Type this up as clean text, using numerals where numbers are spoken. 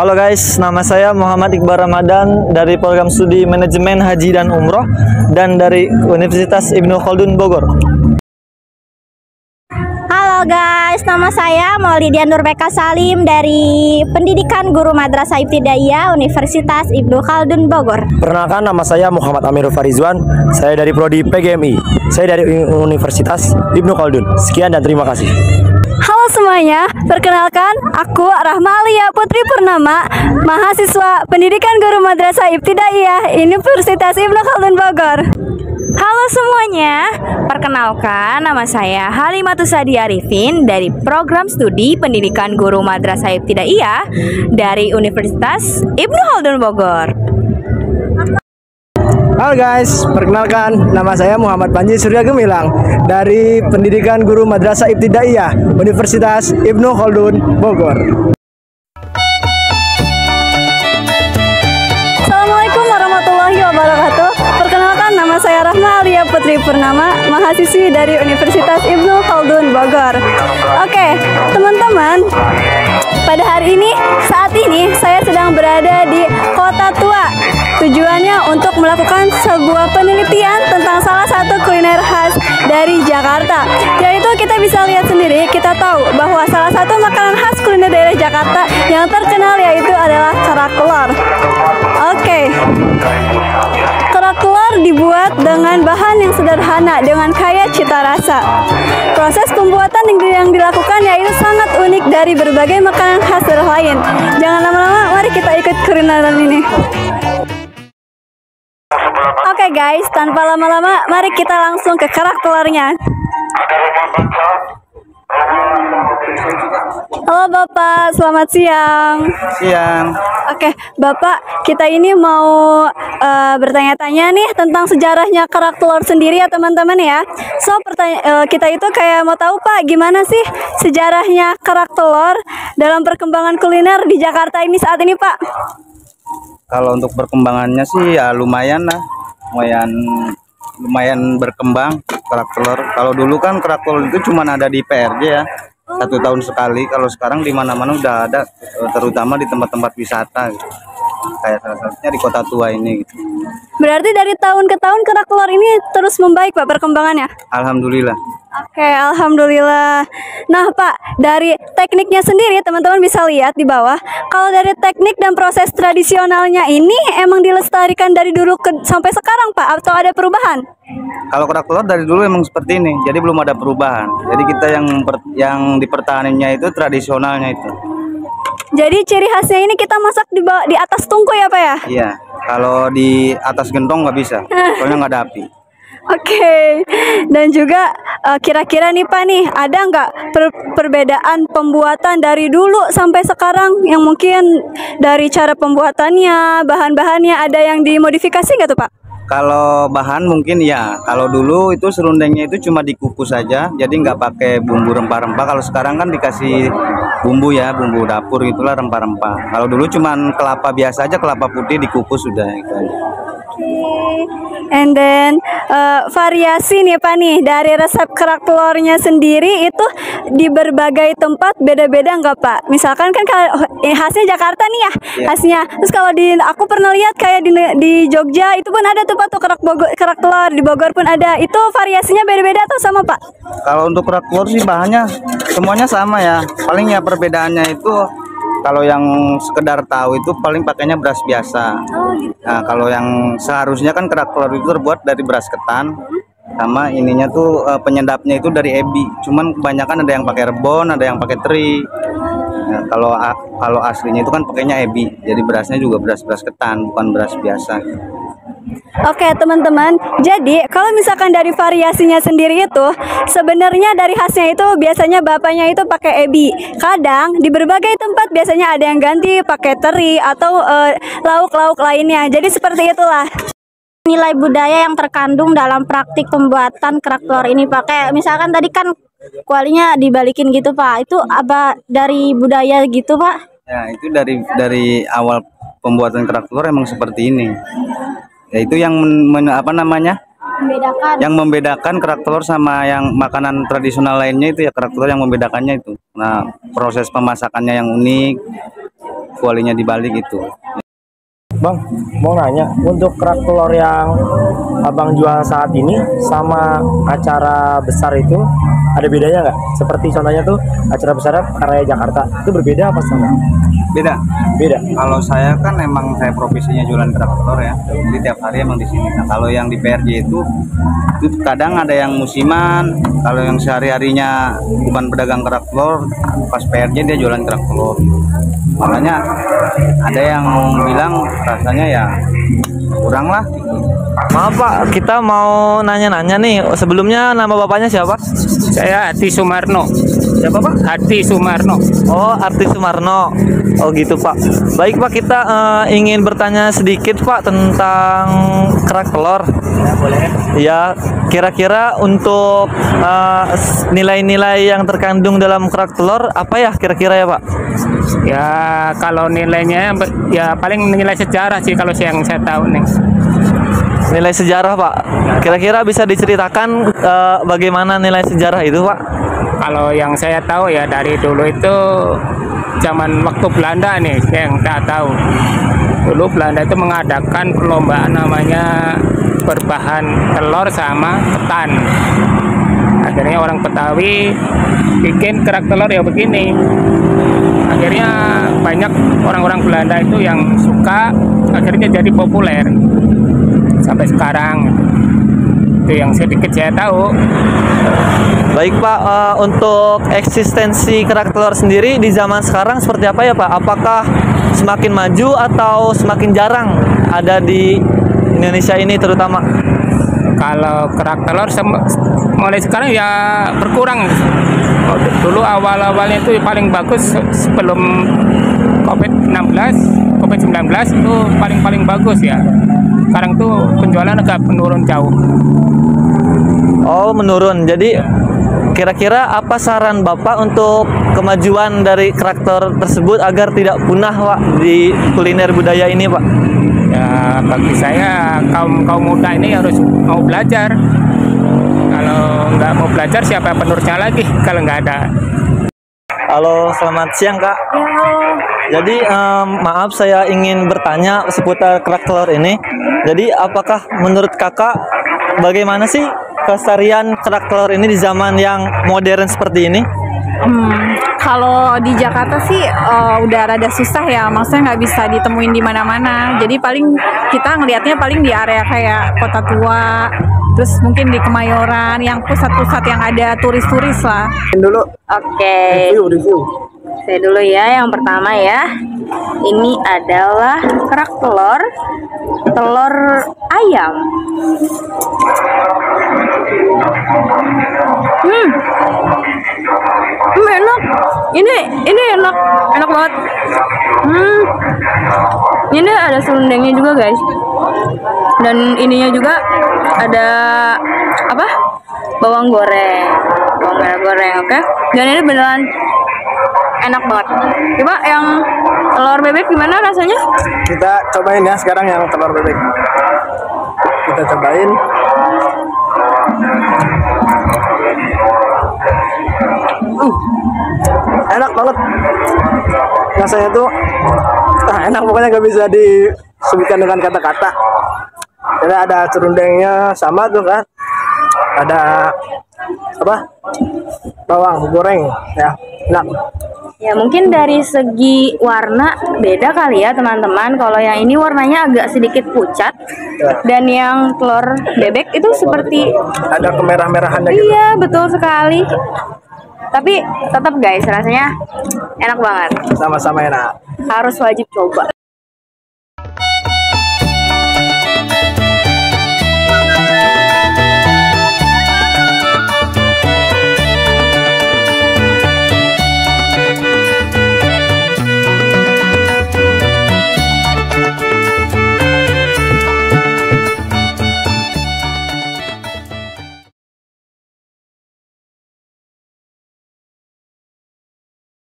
Halo guys, nama saya Muhammad Iqbal Ramadan dari program studi Manajemen Haji dan Umroh dan dari Universitas Ibnu Khaldun Bogor. Halo guys, nama saya Maulidia Nurbeka Salim dari Pendidikan Guru Madrasah Ibtidaiyah Universitas Ibnu Khaldun Bogor. Perkenalkan, nama saya Muhammad Amirul Farizwan. Saya dari Prodi PGMI. Saya dari Universitas Ibnu Khaldun. Sekian dan terima kasih. Halo semuanya, perkenalkan aku Rahmalia Putri Purnama, mahasiswa Pendidikan Guru Madrasah Ibtidaiyah Universitas Ibnu Khaldun Bogor. Halo semuanya, perkenalkan nama saya Halimatus Sadia Arifin dari program studi Pendidikan Guru Madrasah Ibtidaiyah dari Universitas Ibnu Khaldun Bogor. Halo guys, perkenalkan nama saya Muhammad Panji Surya Gemilang dari Pendidikan Guru Madrasah Ibtidaiyah Universitas Ibnu Khaldun Bogor. Assalamualaikum warahmatullahi wabarakatuh. Perkenalkan, nama saya Rahma Alia Putri Purnama, mahasiswi dari Universitas Ibnu Khaldun Bogor. Oke, teman-teman, pada hari ini, saat ini saya sedang berada di Kota Tua. Tujuannya untuk melakukan sebuah penelitian tentang salah satu kuliner khas dari Jakarta. Yaitu kita bisa lihat sendiri, kita tahu bahwa salah satu makanan khas kuliner daerah Jakarta yang terkenal yaitu adalah kerak telur. Oke. Kerak telur dibuat dengan bahan yang sederhana dengan kaya cita rasa. Proses pembuatan yang dilakukan yaitu sangat unik dari berbagai makanan khas daerah lain. Jangan lama-lama, mari kita ikut kulineran ini. Oke guys, tanpa lama-lama, mari kita langsung ke kerak telurnya. Halo Bapak, selamat siang. Siang. Oke, Bapak, kita ini mau bertanya-tanya nih tentang sejarahnya kerak telur sendiri ya teman-teman ya. So, kita itu kayak mau tahu Pak, gimana sih sejarahnya kerak telur dalam perkembangan kuliner di Jakarta ini saat ini Pak? Kalau untuk perkembangannya sih ya lumayan lah, lumayan berkembang kerak telur. Kalau dulu kan kerak telur itu cuma ada di PRJ ya, 1 tahun sekali. Kalau sekarang di mana-mana udah ada, terutama di tempat-tempat wisata gitu. Kayak salah satunya di Kota Tua ini gitu. Berarti dari tahun ke tahun kerak telur ini terus membaik Pak perkembangannya? Alhamdulillah. Oke, alhamdulillah. Nah Pak, dari tekniknya sendiri teman-teman bisa lihat di bawah. Kalau dari teknik dan proses tradisionalnya ini emang dilestarikan dari dulu sampai sekarang Pak, atau ada perubahan? Kalau kerak telur dari dulu emang seperti ini, jadi belum ada perubahan. Jadi kita yang dipertahankannya itu tradisionalnya itu. Jadi ciri khasnya ini kita masak di atas tungku ya Pak ya? Iya, kalau di atas gentong nggak bisa, soalnya nggak ada api. Oke. Dan juga kira-kira nih Pak nih, ada nggak perbedaan pembuatan dari dulu sampai sekarang yang mungkin dari cara pembuatannya, bahan-bahannya ada yang dimodifikasi nggak tuh Pak? Kalau bahan mungkin ya, kalau dulu itu serundengnya itu cuma dikukus saja, jadi nggak pakai bumbu rempah-rempah. Kalau sekarang kan dikasih bumbu ya, bumbu dapur itulah rempah-rempah. Kalau dulu cuman kelapa biasa aja, kelapa putih dikukus sudah gitu aja. And then variasi nih Pak nih dari resep kerak telurnya sendiri itu di berbagai tempat beda-beda nggak Pak? Misalkan kan khasnya Jakarta nih ya, khasnya. Terus kalau aku pernah lihat kayak di Jogja itu pun ada tuh Pak tuh kerak telur, di Bogor pun ada. Itu variasinya beda-beda atau sama Pak? Kalau untuk kerak telur sih bahannya semuanya sama ya. Paling ya perbedaannya itu kalau yang sekedar tahu itu paling pakainya beras biasa. Nah, kalau yang seharusnya kan kerak telur itu terbuat dari beras ketan, sama ininya tuh penyedapnya itu dari ebi. Cuman kebanyakan ada yang pakai rebon, ada yang pakai teri. Nah, kalau aslinya itu kan pakainya ebi, jadi berasnya juga beras ketan, bukan beras biasa. Oke teman-teman, jadi kalau misalkan dari variasinya sendiri itu sebenarnya dari khasnya itu biasanya bapaknya itu pakai ebi. Kadang di berbagai tempat biasanya ada yang ganti pakai teri atau lauk-lauk lainnya. Jadi seperti itulah Nilai budaya yang terkandung dalam praktik pembuatan kerak telur ini Pak. Kayak misalkan tadi kan kualinya dibalikin gitu Pak. Itu apa dari budaya gitu Pak? Ya, itu dari awal pembuatan kerak telur emang seperti ini. Yaitu yang Membedakan. yang membedakan kerak telur sama yang makanan tradisional lainnya itu ya kerak telur yang membedakannya itu. Nah, proses pemasakannya yang unik. kualinya di balik itu. Bang, mau nanya, untuk kerak telur yang abang jual saat ini sama acara besar itu ada bedanya nggak? Seperti contohnya tuh acara besar Karya Jakarta, itu berbeda apa sama? Beda. Beda. Kalau saya kan emang saya profesinya jualan kerak telur ya, jadi tiap hari emang di sini. Nah, kalau yang di PRJ itu kadang ada yang musiman, kalau yang sehari-harinya bukan pedagang kerak telur, pas PRJ dia jualan kerak telur. Makanya ada yang bilang rasanya ya kurang lah. Maaf Pak, kita mau nanya-nanya nih. Sebelumnya nama bapaknya siapa? Saya Hati Sumarno. Siapa Pak? Hati Sumarno. Oh, Arti Sumarno. Oh gitu Pak. Baik Pak, kita ingin bertanya sedikit Pak tentang kerak telur. Ya, boleh. Ya, kira-kira untuk nilai-nilai yang terkandung dalam kerak telur apa ya kira-kira ya Pak? Ya kalau nilainya ya paling nilai sejarah sih kalau yang saya tahu nih. Nilai sejarah Pak. Kira-kira bisa diceritakan bagaimana nilai sejarah itu Pak? Kalau yang saya tahu ya dari dulu itu zaman waktu Belanda nih yang saya tahu. Dulu Belanda itu mengadakan perlombaan namanya berbahan telur sama ketan. Akhirnya orang Betawi bikin kerak telur ya begini. Akhirnya banyak orang-orang Belanda itu yang suka, akhirnya jadi populer sampai sekarang. Itu yang sedikit saya tahu. Baik Pak, untuk eksistensi kerak telur sendiri di zaman sekarang seperti apa ya Pak? Apakah semakin maju atau semakin jarang ada di Indonesia ini terutama? Kalau kerak telur mulai sekarang ya berkurang. Dulu awal-awalnya itu paling bagus sebelum COVID-19 itu paling bagus ya. Sekarang tuh penjualan agak menurun jauh. Oh, menurun. Jadi kira-kira apa saran Bapak untuk kemajuan dari kerak telur tersebut agar tidak punah Pak di kuliner budaya ini Pak? Ya bagi saya kaum muda ini harus mau belajar. Kalau nggak mau belajar siapa penerusnya lagi kalau nggak ada. Halo, selamat siang Kak. Jadi maaf saya ingin bertanya seputar kerak telur ini. Jadi apakah menurut Kakak bagaimana sih kelestarian kerak telur ini di zaman yang modern seperti ini? Kalau di Jakarta sih udah rada susah ya, maksudnya nggak bisa ditemuin di mana-mana. Jadi paling kita ngelihatnya paling di area kayak Kota Tua, terus mungkin di Kemayoran, yang pusat-pusat yang ada turis-turis lah. Dulu Oke, review. saya dulu ya. Yang pertama ya, ini adalah kerak telur ayam. Enak. Ini enak banget. Ini ada serundengnya juga guys. Dan ininya juga ada apa? Bawang merah goreng, oke? Dan ini beneran enak banget. Coba yang telur bebek gimana rasanya? Kita cobain ya sekarang yang telur bebek. Kita cobain. Enak banget. Rasanya tuh enak, pokoknya nggak bisa disebutkan dengan kata-kata. Jadi ada serundengnya sama tuh kan. Ada apa? Bawang goreng ya. Enak. Ya mungkin dari segi warna beda kali ya teman-teman. Kalau yang ini warnanya agak sedikit pucat, dan yang telur bebek itu seperti ada kemerah-merahannya gitu. Iya betul sekali. Tapi tetap guys rasanya enak banget. Sama-sama enak. Harus wajib coba.